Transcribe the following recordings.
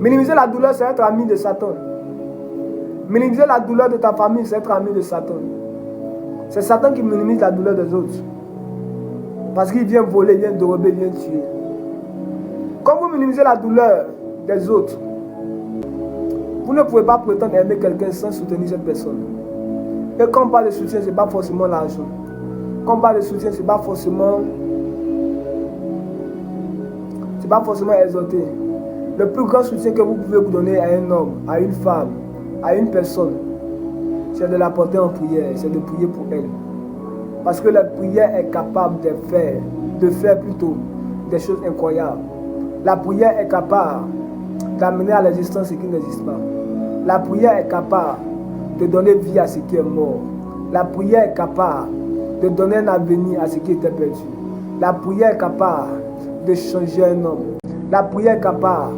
Minimiser la douleur, c'est être ami de Satan. Minimiser la douleur de ta famille, c'est être ami de Satan. C'est Satan qui minimise la douleur des autres. Parce qu'il vient voler, il vient dérober, il vient tuer. Quand vous minimisez la douleur des autres, vous ne pouvez pas prétendre aimer quelqu'un sans soutenir cette personne. Et quand on parle de soutien, ce n'est pas forcément l'argent. Quand on parle de soutien, ce n'est pas forcément exhorter. Le plus grand soutien que vous pouvez vous donner à un homme, à une femme, à une personne, c'est de la porter en prière, c'est de prier pour elle. Parce que la prière est capable de faire plutôt des choses incroyables. La prière est capable d'amener à l'existence ce qui n'existe pas. La prière est capable de donner vie à ce qui est mort. La prière est capable de donner un avenir à ce qui était perdu. La prière est capable de changer un homme. La prière est capable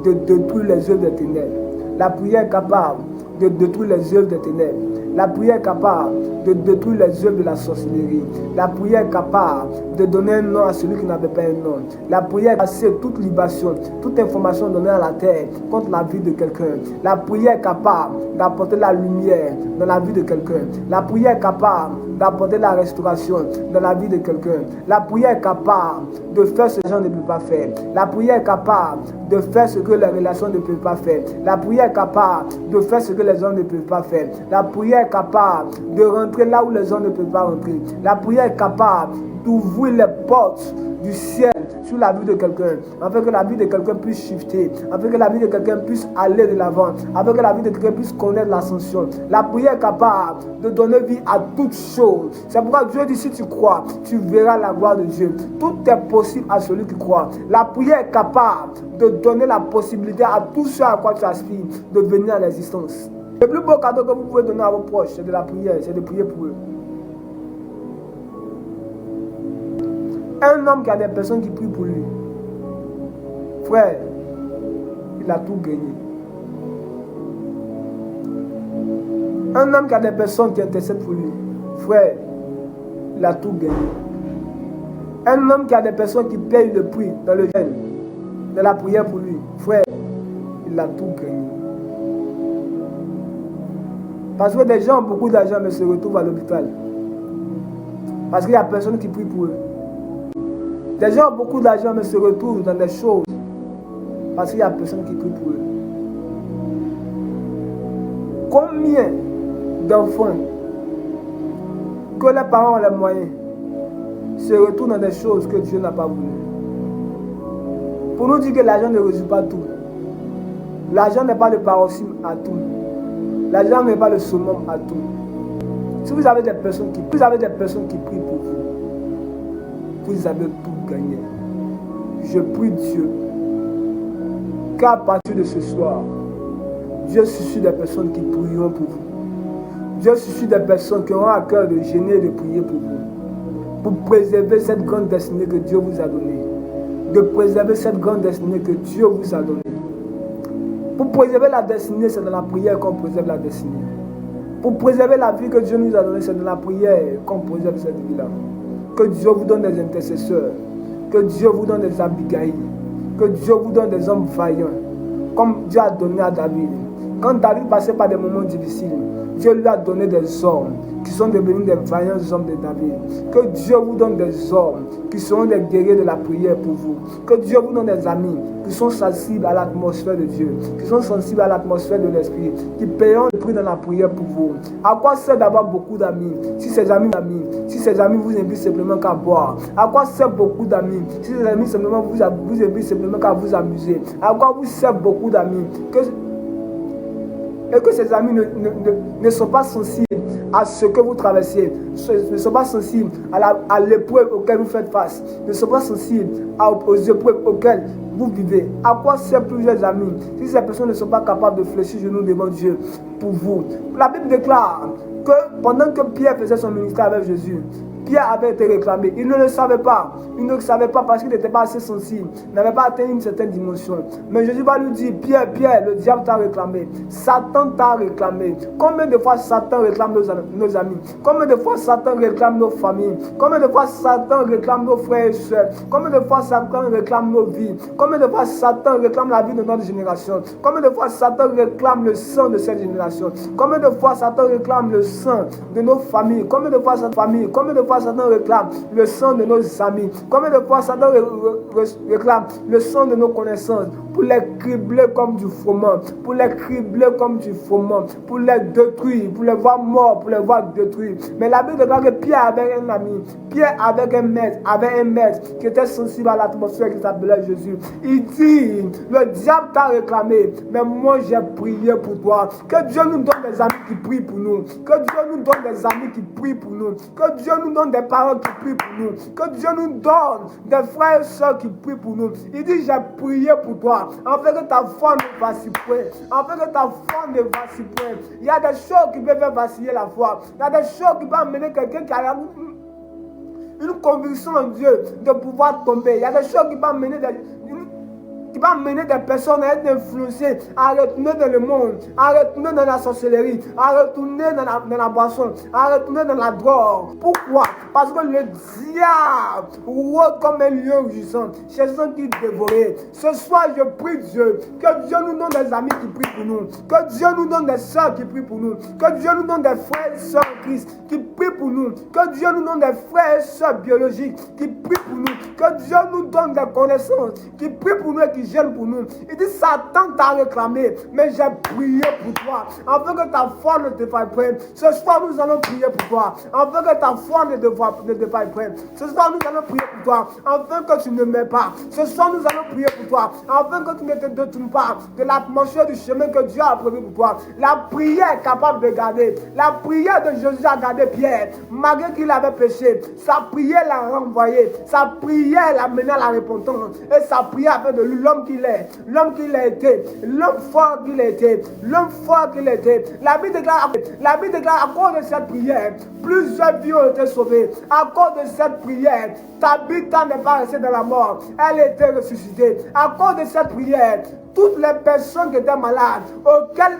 de détruire les œuvres des ténèbres. La prière est capable de détruire les œuvres des ténèbres. La prière est capable de détruire les œuvres de la sorcellerie. La prière est capable de donner un nom à celui qui n'avait pas un nom. La prière est passer toute libation, toute information donnée à la terre contre la vie de quelqu'un. La prière est capable d'apporter la lumière dans la vie de quelqu'un. La prière est capable d'apporter la restauration dans la vie de quelqu'un. La prière est capable de faire ce que les gens ne peuvent pas faire. La prière est capable de faire ce que les relations ne peuvent pas faire. La prière est capable de faire ce que les hommes ne peuvent pas faire. La prière est capable de rentrer là où les hommes ne peuvent pas rentrer. La prière est capable d'ouvrir les portes du ciel sur la vie de quelqu'un, afin que la vie de quelqu'un puisse shifter, afin que la vie de quelqu'un puisse aller de l'avant, afin que la vie de quelqu'un puisse connaître l'ascension. La prière est capable de donner vie à toutes choses. C'est pourquoi Dieu dit, si tu crois, tu verras la gloire de Dieu. Tout est possible à celui qui croit. La prière est capable de donner la possibilité à tout ce à quoi tu aspires de venir à l'existence. Le plus beau cadeau que vous pouvez donner à vos proches, c'est de la prière, c'est de prier pour eux. Un homme qui a des personnes qui prient pour lui, frère, il a tout gagné. Un homme qui a des personnes qui intercèdent pour lui, frère, il a tout gagné. Un homme qui a des personnes qui payent le prix dans le jeûne, de la prière pour lui, frère, il a tout gagné. Parce que des gens ont beaucoup d'argent mais se retrouvent à l'hôpital. Parce qu'il n'y a personne qui prie pour eux. Des gens ont beaucoup d'argent mais se retrouvent dans des choses parce qu'il n'y a personne qui prie pour eux. Combien d'enfants que les parents ont les moyens se retrouvent dans des choses que Dieu n'a pas voulu? Pour nous dire que l'argent ne résout pas tout. L'argent n'est pas le paroxysme à tout. L'argent n'est pas le summum à tout. Si vous avez des personnes qui prient pour vous, vous avez tout gagné. Je prie Dieu qu'à partir de ce soir, Dieu suscite des personnes qui prieront pour vous. Dieu suscite des personnes qui auront à cœur de gêner et de prier pour vous. Pour préserver cette grande destinée que Dieu vous a donnée. De préserver cette grande destinée que Dieu vous a donnée. Pour préserver la destinée, c'est dans la prière qu'on préserve la destinée. Pour préserver la vie que Dieu nous a donnée, c'est dans la prière qu'on préserve cette vie-là. Que Dieu vous donne des intercesseurs. Que Dieu vous donne des Abigaïl. Que Dieu vous donne des hommes vaillants. Comme Dieu a donné à David. Quand David passait par des moments difficiles, Dieu lui a donné des hommes qui sont devenus des vaillants hommes de David. Que Dieu vous donne des hommes qui seront des guerriers de la prière pour vous. Que Dieu vous donne des amis qui sont sensibles à l'atmosphère de Dieu, qui sont sensibles à l'atmosphère de l'Esprit, qui paieront le prix dans la prière pour vous. À quoi sert d'avoir beaucoup d'amis si ces amis vous invitent simplement qu'à boire? À quoi sert beaucoup d'amis si ces amis simplement vous invitent simplement qu'à vous amuser? À quoi vous sert beaucoup d'amis et que ces amis ne sont pas sensibles à ce que vous traversez, ne sont pas sensibles à l'épreuve auquel vous faites face, ne sont pas sensibles aux épreuves auxquelles vous vivez? À quoi servent plusieurs amis si ces personnes ne sont pas capables de fléchir genoux devant Dieu pour vous? La Bible déclare que pendant que Pierre faisait son ministère avec Jésus, Pierre avait été réclamé. Il ne le savait pas. Il ne le savait pas parce qu'il n'était pas assez sensible. Il n'avait pas atteint une certaine dimension. Mais Jésus va lui dire, Pierre, Pierre, le diable t'a réclamé. Satan t'a réclamé. Combien de fois Satan réclame nos amis? Combien de fois Satan réclame nos familles? Combien de fois Satan réclame nos frères et sœurs? Combien de fois Satan réclame nos vies? Combien de fois Satan réclame la vie de notre génération? Combien de fois Satan réclame le sang de cette génération? Combien de fois Satan réclame le sang de nos familles? Combien de fois Satan réclame le sang de nos amis? Combien de fois Satan réclame le sang de nos connaissances pour les cribler comme du froment, pour les cribler comme du froment, pour les détruire, pour les voir morts, pour les voir détruits. Mais la Bible déclare que Pierre avait un ami, Pierre avait un maître qui était sensible à l'atmosphère qui s'appelait Jésus. Il dit, le diable t'a réclamé, mais moi j'ai prié pour toi. Que Dieu nous donne des amis qui prient pour nous. Que Dieu nous donne des amis qui prient pour nous. Que Dieu nous donne des parents qui prient pour nous. Que Dieu nous donne des frères et sœurs qui prient pour nous. Il dit, j'ai prié pour toi, afin que ta foi ne vacille point. Afin que ta foi ne vacille point. Il y a des choses qui peuvent faire vaciller la foi. Il y a des choses qui peuvent amener quelqu'un qui a une conviction en Dieu de pouvoir tomber. Il y a des choses qui peuvent amener des personnes à être influencées, à retourner dans le monde, à retourner dans la sorcellerie, à retourner dans la boisson, à retourner dans la drogue. Pourquoi? Parce que le diable rôde comme un lion rugissant, cherchant qui dévorer. Ce soir, je prie Dieu, que Dieu nous donne des amis qui prient pour nous, que Dieu nous donne des soeurs qui prient pour nous, que Dieu nous donne des frères et sœurs en Christ qui prient pour nous, que Dieu nous donne des frères et sœurs biologiques qui prient pour nous, que Dieu nous donne des connaissances qui prient pour nous et qui gênent pour nous. Il dit, Satan t'a réclamé, mais j'ai prié pour toi, afin que ta foi ne te fasse point. Ce soir, nous allons prier pour toi, afin que ta foi ne te fasse point. Ce soir, nous allons prier pour toi, afin que tu ne meurs pas. Ce soir, nous allons prier pour toi, afin que tu ne te détournes pas de l'atmosphère du chemin que Dieu a prévu pour toi. La prière est capable de garder. La prière de Jésus a gardé Pierre, malgré qu'il avait péché. Sa prière l'a renvoyé. Sa prière l'a mené à la repentance. Et sa prière a fait de lui l'homme qu'il est, l'homme qu'il a été, l'homme fort qu'il a été, l'homme fort qu'il a été. La Bible déclare à cause de cette prière, plusieurs vies ont été sauvées. À cause de cette prière, Tabitha n'est pas restée dans la mort, elle a été ressuscitée. À cause de cette prière, toutes les personnes qui étaient malades, auxquelles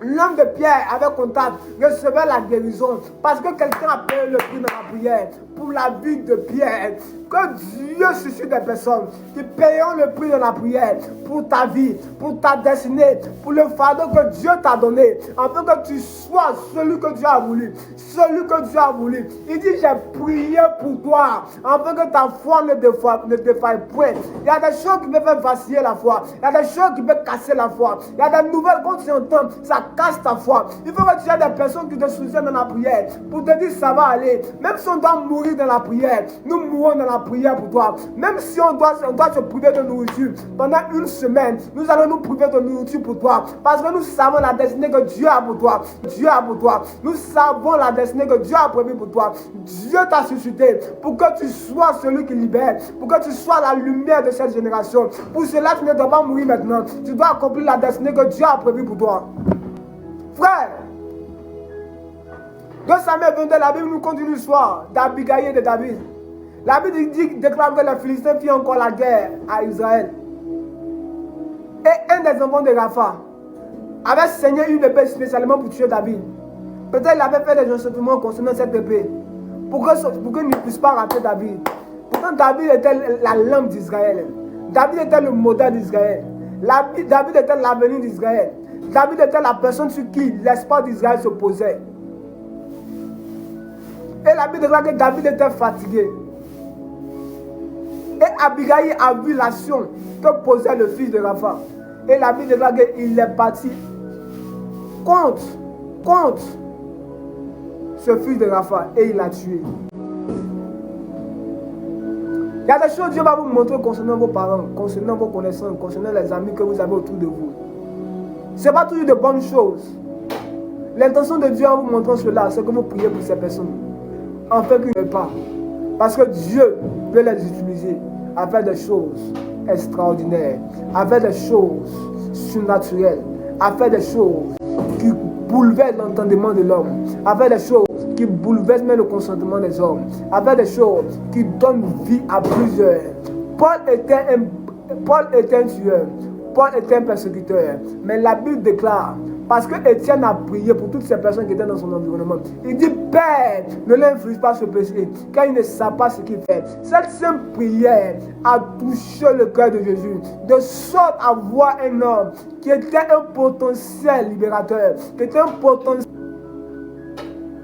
l'homme de Pierre avait contact, recevait la guérison, parce que quelqu'un a payé le prix dans la prière pour la vie de Pierre. Que Dieu suscite des personnes qui payeront le prix de la prière pour ta vie, pour ta destinée, pour le fardeau que Dieu t'a donné, afin que tu sois celui que Dieu a voulu. Celui que Dieu a voulu. Il dit, j'ai prié pour toi, afin que ta foi ne te fasse point. Il y a des choses qui peuvent vaciller la foi. Il y a des choses qui peuvent casser la foi. Il y a des nouvelles quand tu entends, ça casse ta foi. Il faut que tu aies des personnes qui te soutiennent dans la prière, pour te dire, ça va aller. Même si on doit mourir dans la prière, nous mourrons dans la prière pour toi. Même si on doit se priver de nourriture pendant une semaine, nous allons nous priver de nourriture pour toi, parce que nous savons la destinée que Dieu a pour toi. Dieu a pour toi. Nous savons la destinée que Dieu a prévue pour toi. Dieu t'a suscité pour que tu sois celui qui libère, pour que tu sois la lumière de cette génération. Pour cela, tu ne dois pas mourir maintenant. Tu dois accomplir la destinée que Dieu a prévue pour toi. Frère, 2 Samuel 22, la Bible nous continue l'histoire d'Abigail et de David. La Bible déclare que les Philistins firent encore la guerre à Israël. Et un des enfants de Rapha avait saigné une épée spécialement pour tuer David. Peut-être il avait fait des enseignements concernant cette épée pour qu'il ne puisse pas rater David. Pourtant, David était la lampe d'Israël. David était le modèle d'Israël. David était l'avenir d'Israël. David était la personne sur qui l'espoir d'Israël se posait. Et la Bible déclare que David était fatigué. Et Abigail a vu l'action que posait le fils de Rapha. Et la Bible déclare qu'il est parti contre ce fils de Rapha et il l'a tué. Il y a des choses que Dieu va vous montrer concernant vos parents, concernant vos connaissances, concernant les amis que vous avez autour de vous. Ce n'est pas toujours de bonnes choses. L'intention de Dieu en vous montrant cela, c'est que vous priez pour ces personnes, afin qu'ils ne pas. Parce que Dieu peut les utiliser à faire des choses extraordinaires, à faire des choses surnaturelles, à faire des choses qui bouleversent l'entendement de l'homme, à faire des choses qui bouleversent même le consentement des hommes, avec des choses qui donnent vie à plusieurs. Paul était un tueur, Paul était un persécuteur, mais la Bible déclare, parce que Étienne a prié pour toutes ces personnes qui étaient dans son environnement, il dit, Père, ne l'inflige pas ce péché, car il ne sait pas ce qu'il fait. Cette simple prière a touché le cœur de Jésus, de sorte à voir un homme qui était un potentiel libérateur, qui était un potentiel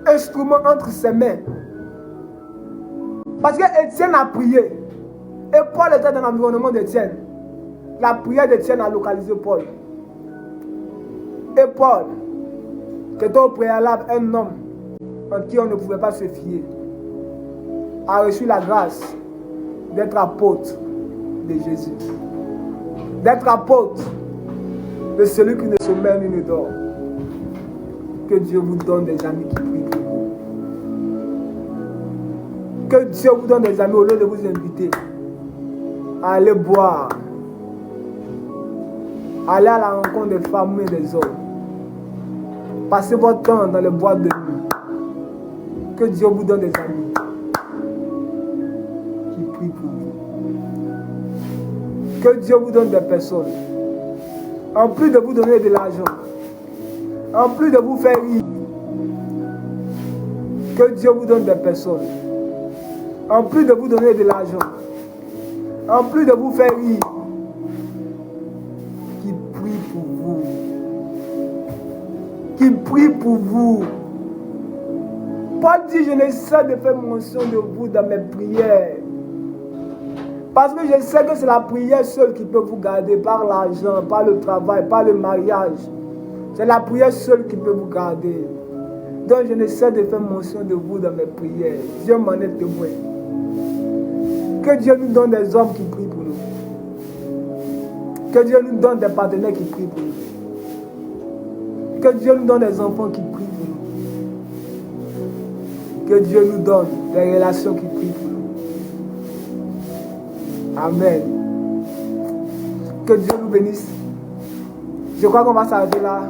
instrument entre ses mains. Parce que Étienne a prié, et Paul était dans l'environnement d'Étienne. La prière d'Étienne a localisé Paul. Et Paul, qui était au préalable un homme en qui on ne pouvait pas se fier, a reçu la grâce d'être apôtre de Jésus. D'être apôtre de celui qui ne sommeille ni ne dort. Que Dieu vous donne des amis qui prient pour vous. Que Dieu vous donne des amis au lieu de vous inviter à aller boire, aller à la rencontre des femmes et des hommes. Passez votre temps dans les boîtes de nuit. Que Dieu vous donne des amis qui prient pour vous. Que Dieu vous donne des personnes, en plus de vous donner de l'argent, en plus de vous faire rire, que Dieu vous donne des personnes, en plus de vous donner de l'argent, en plus de vous faire rire, qui prie pour vous. Qui prie pour vous. Paul dit, je ne cesse de faire mention de vous dans mes prières. Parce que je sais que c'est la prière seule qui peut vous garder, par l'argent, par le travail, par le mariage. C'est la prière seule qui peut vous garder. Donc je ne cesse de faire mention de vous dans mes prières. Dieu m'en est témoin. Que Dieu nous donne des hommes qui prient pour nous. Que Dieu nous donne des partenaires qui prient pour nous. Que Dieu nous donne des enfants qui prient pour nous. Que Dieu nous donne des relations qui prient pour nous. Amen. Que Dieu nous bénisse. Je crois qu'on va s'arrêter là.